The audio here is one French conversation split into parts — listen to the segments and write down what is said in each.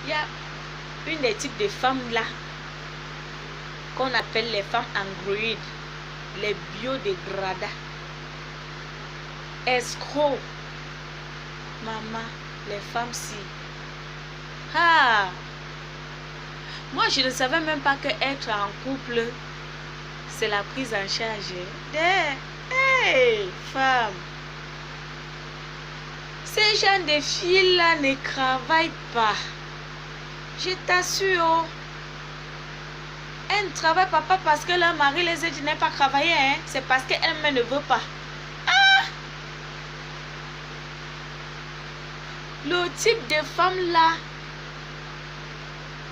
Il y a une des types de femmes là qu'on appelle les femmes androïdes, les biodégradats, escrocs. Maman, les femmes si. Ah! Moi, je ne savais même pas que être en couple, c'est la prise en charge. Hey, femme! Ces gens de filles là ne travaillent pas. Je t'assure. Elles ne travaillent pas parce que leur mari les a dit de ne pas travailler. Hein? C'est parce qu'elles ne veulent pas. Ah! Le type de femme là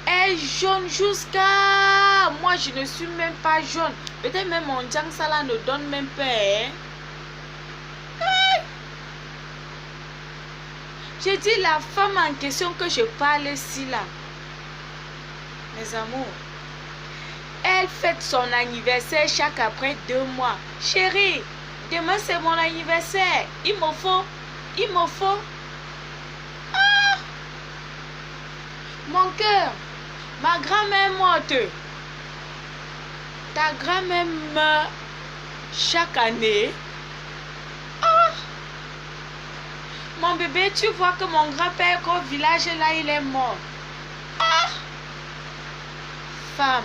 est jaune jusqu'à... Moi, je ne suis même pas jaune. Peut-être même mon jang ça là ne donne même pas. Hein? J'ai dit la femme en question que je parle ici là. Mes amours. Elle fête son anniversaire chaque après 2 mois. Chérie, demain c'est mon anniversaire. Il me faut. Ah! Mon cœur. Ma grand-mère morte. Ta grand-mère meurt chaque année. Ah! Mon bébé, tu vois que mon grand-père au village là, il est mort. Ah! Femme.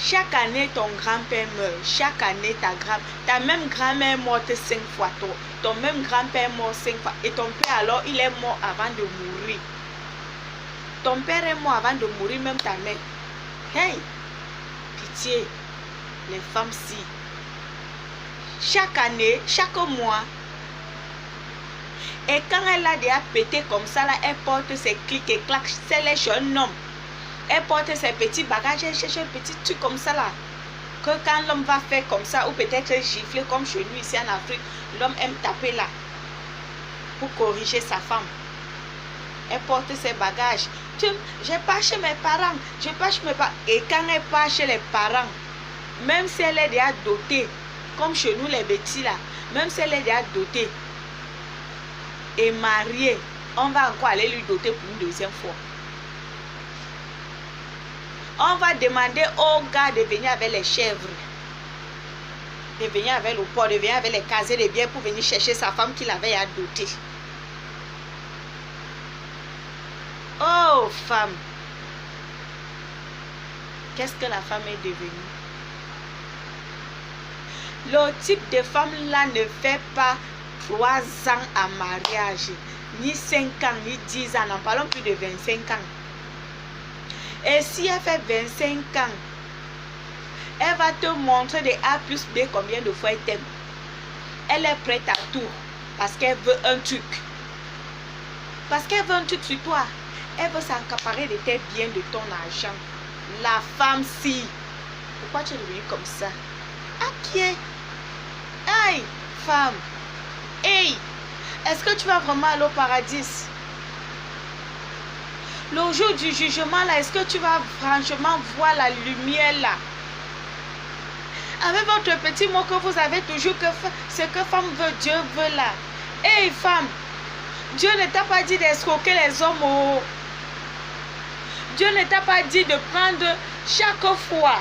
Chaque année, ton grand-père meurt. Chaque année, ta même grand-mère morte 5 fois. Ton même grand-père mort 5 fois. Et ton père, alors, il est mort avant de mourir. Ton père est mort avant de mourir, même ta mère. Hey! Pitié. Les femmes, si. Chaque année, chaque mois. Et quand elle a déjà pété comme ça, là, elle porte ses clics et claques. C'est les jeunes hommes. Elle porte ses petits bagages, elle cherche un petit truc comme ça là. Que quand l'homme va faire comme ça, ou peut-être gifler comme chez nous ici en Afrique, l'homme aime taper là. Pour corriger sa femme. Elle porte ses bagages. Je pars chez mes parents. Et quand elle part chez les parents, même si elle est déjà dotée, comme chez nous les bêtis là, même si elle est déjà dotée et mariée, on va encore aller lui doter pour une deuxième fois. On va demander au gars de venir avec les chèvres, de venir avec le porc, de venir avec les casiers de biens pour venir chercher sa femme qu'il avait à doter. Oh femme, qu'est-ce que la femme est devenue? Le type de femme là ne fait pas 3 ans à mariage, ni 5 ans, ni 10 ans, n'en parlons plus de 25 ans. Et si elle fait 25 ans, elle va te montrer de A plus B combien de fois elle t'aime. Elle est prête à tout parce qu'elle veut un truc. Parce qu'elle veut un truc sur toi. Elle veut s'accaparer de tes biens, de ton argent. La femme, si. Pourquoi tu es devenue comme ça? À qui est? Aïe, femme. Hey, est-ce que tu vas vraiment aller au paradis? Le jour du jugement là, est-ce que tu vas franchement voir la lumière là? Avec votre petit mot que vous avez toujours que ce que femme veut, Dieu veut là. Hey femme, Dieu ne t'a pas dit d'escroquer les hommes. Oh. Dieu ne t'a pas dit de prendre chaque fois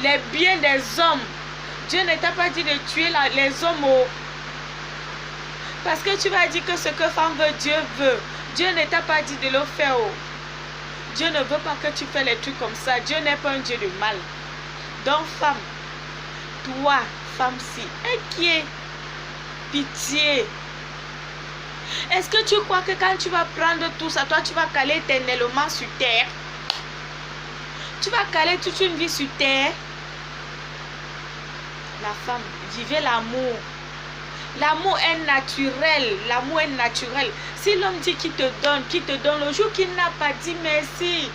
les biens des hommes. Dieu ne t'a pas dit de tuer les hommes. Oh. Parce que tu vas dire que ce que femme veut, Dieu veut. Dieu ne t'a pas dit de le faire. Oh. Dieu ne veut pas que tu fais les trucs comme ça. Dieu n'est pas un Dieu de mal. Donc femme, toi, femme-ci, inquiet, pitié. Est-ce que tu crois que quand tu vas prendre tout ça, toi tu vas caler éternellement sur terre? Tu vas caler toute une vie sur terre? La femme, vivez l'amour. L'amour est naturel. L'amour est naturel. Si l'homme dit qu'il te donne le jour qu'il n'a pas dit merci.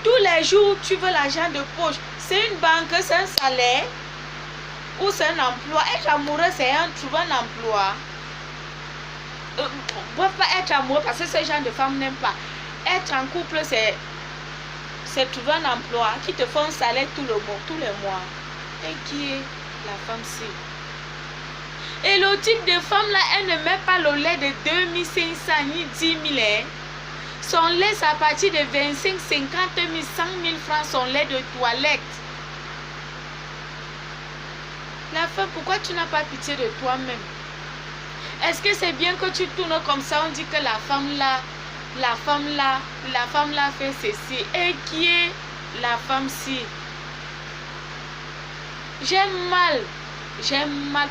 Tous les jours, tu veux l'argent de poche. C'est une banque, c'est un salaire ou c'est un emploi. Être amoureux, c'est trouver un emploi. Ne pas être amoureux parce que ce genre de femmes n'aiment pas. Être en couple, c'est trouver un emploi qui te fait un salaire tous les mois. Et qui est la femme-ci? Et le type de femme là, elle ne met pas le lait de 2500 ni 10 000. Hein. Son lait, c'est à partir de 25, 50 000, 100 000 francs, son lait de toilette. La femme, pourquoi tu n'as pas pitié de toi-même? Est-ce que c'est bien que tu tournes comme ça, on dit que la femme là fait ceci. Et qui est la femme-ci? J'aime mal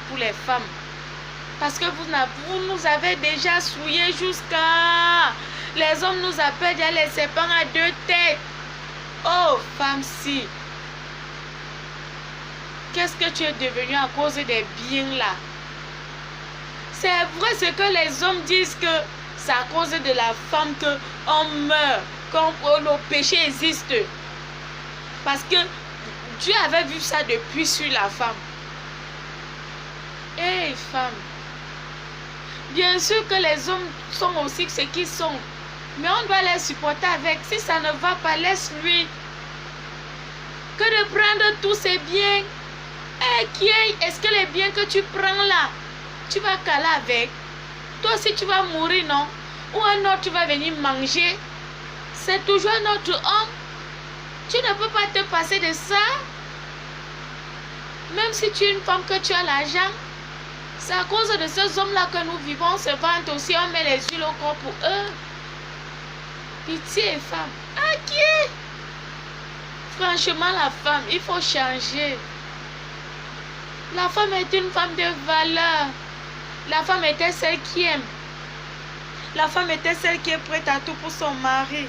pour les femmes. Parce que vous nous avez déjà souillés jusqu'à... Les hommes nous appellent déjà les serpents à deux têtes. Oh, femme-ci. Qu'est-ce que tu es devenu à cause des biens là? C'est vrai ce que les hommes disent que c'est à cause de la femme qu'on meurt, que le péché existe. Parce que Dieu avait vu ça depuis sur la femme. Hey femme, bien sûr que les hommes sont aussi ce qu'ils sont, mais on doit les supporter avec. Si ça ne va pas, laisse-lui. Que de prendre tous ses biens. Est-ce que les biens que tu prends là, tu vas caler avec? Toi aussi tu vas mourir, non? Ou un autre tu vas venir manger? C'est toujours un autre homme. Tu ne peux pas te passer de ça. Même si tu es une femme que tu as l'argent, c'est à cause de ces hommes-là que nous vivons. On se vante aussi, on met les huiles au corps pour eux. Pitié, femme. Ok. Franchement, la femme, il faut changer. La femme est une femme de valeur. La femme était celle qui aime. La femme était celle qui est prête à tout pour son mari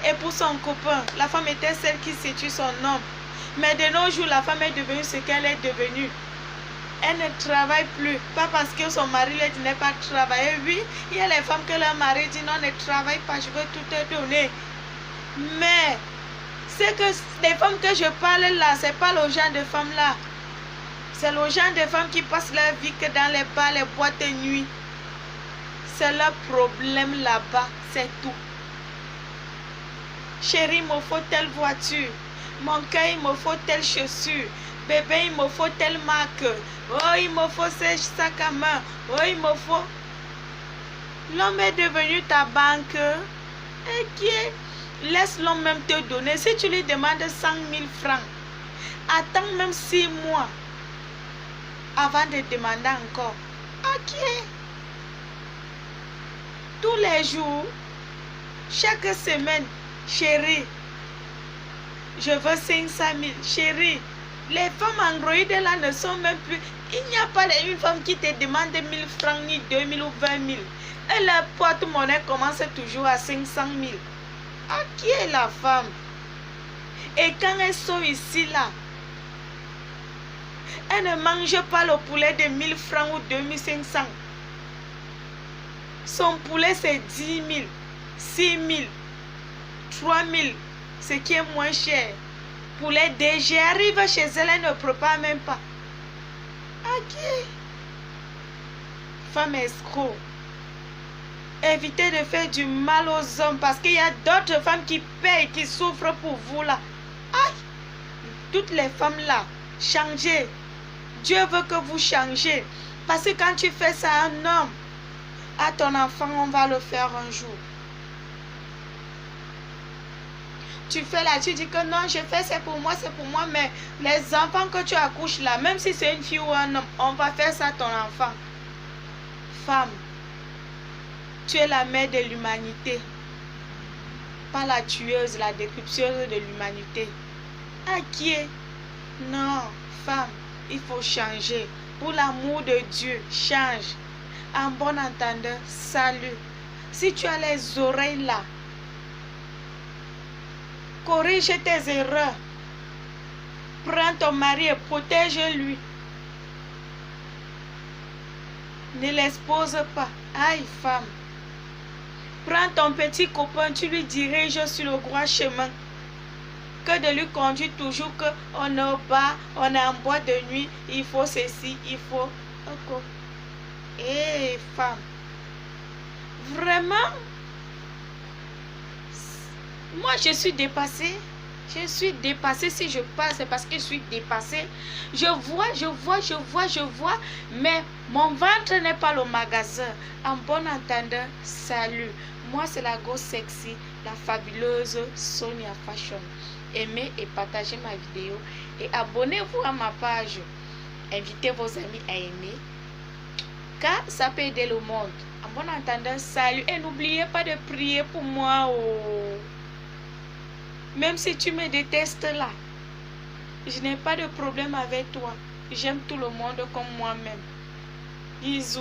et pour son copain. La femme était celle qui séduit son homme. Mais de nos jours, la femme est devenue ce qu'elle est devenue. Elle ne travaille plus. Pas parce que son mari lui dit n'est pas travailler. Oui, il y a les femmes que leur mari dit non, ne travaille pas, je veux tout te donner. Mais c'est que les femmes que je parle là, c'est pas le genre de femmes là. C'est le genre de femmes qui passent leur vie que dans les bars, les boîtes de nuit. C'est leur problème là-bas, c'est tout. Chérie, il me faut telle voiture. Mon cœur, il me faut telle chaussure. Bébé, il me faut telle marque. Oh, il me faut ce sac à main. Oh, il me faut... L'homme est devenu ta banque. Et qui est... Laisse l'homme même te donner. Si tu lui demandes 100 000 francs, attends même 6 mois avant de demander encore. Ok. Tous les jours, chaque semaine, chérie, je veux 500 000. Chérie, les femmes androïdes là ne sont même plus... Il n'y a pas une femme qui te demande 1000 francs, ni 2000 ou 20 000. Et la porte-monnaie commence toujours à 500 000. À qui est la femme? Et quand elles sont ici là, elles ne mangent pas le poulet de 1000 francs ou 2500. Son poulet c'est 10 000, 6 000, 3 000, ce qui est moins cher. Poulet DG arrive chez elle, elle ne prépare même pas. Ok. Femme escroc. Évitez de faire du mal aux hommes parce qu'il y a d'autres femmes qui payent, qui souffrent pour vous là. Aïe. Toutes les femmes là, changez. Dieu veut que vous changez. Parce que quand tu fais ça à un homme, à ton enfant, on va le faire un jour. Tu fais là, tu dis que non, je fais c'est pour moi, mais les enfants que tu accouches là, même si c'est une fille ou un homme, on va faire ça à ton enfant. Femme, tu es la mère de l'humanité. Pas la tueuse, la décrypteuse de l'humanité. À qui est? Non, femme, il faut changer. Pour l'amour de Dieu, change. En bon entendeur, salut. Si tu as les oreilles là, corrige tes erreurs. Prends ton mari et protège-lui. Ne l'expose pas. Aïe, femme. Prends ton petit copain, tu lui diriges sur le droit chemin. Que de lui conduire toujours qu'on est au bar, on est en boîte de nuit, il faut ceci, il faut... Okay. Hé, femme. Vraiment, moi je suis dépassée. Je suis dépassée. Si je parle, c'est parce que je suis dépassée. Je vois. Mais mon ventre n'est pas le magasin. En bon entendeur, salut. Moi, c'est la grosse sexy, la fabuleuse Sonia Fashion. Aimez et partagez ma vidéo. Et abonnez-vous à ma page. Invitez vos amis à aimer. Car ça peut aider le monde. En bon entendeur, salut. Et n'oubliez pas de prier pour moi. Oh. Même si tu me détestes là, je n'ai pas de problème avec toi. J'aime tout le monde comme moi-même. Bisous.